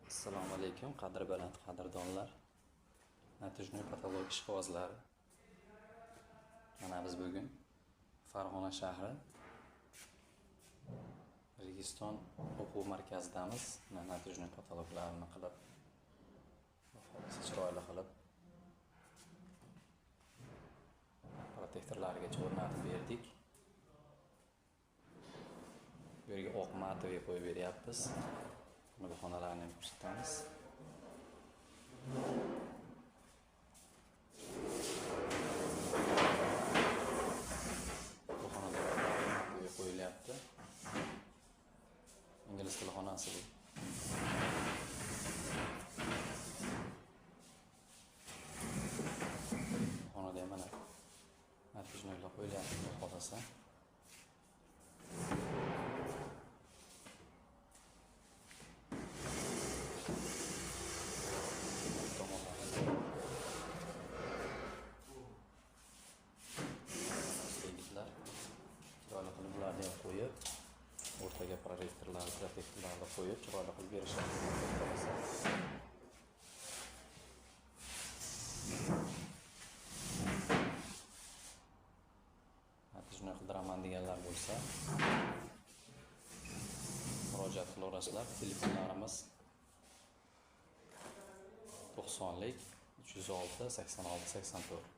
Assalomu alaykum, qadri baland qadrdonlar, natijli patolog ishqibozlari. Mana biz bugun Farg'ona shahri Registon o'quv markazidamiz. Natijli patologlarni qilib, chiroyli qilib protektorlargacha o'rnatib berdik. Bu yerga oq matoviy qo'yib beryapmiz. Buni xonalarni ko'rsatamiz. Bu xonada matoviy qo'yilyapti. Ingliz tili xonasi bu. Xonada ham mana natijli qo'yilyapti, xolasa. Chiroyli qilib bularni ham qo'yib, o'rtaga protektorlarni qo'yib, chiroyli qilib berishadi. Natijni qildiraman deganlar bo'lsa, murojaat qilaverasizlar. Telefonlarimiz 90lik 306 86 84.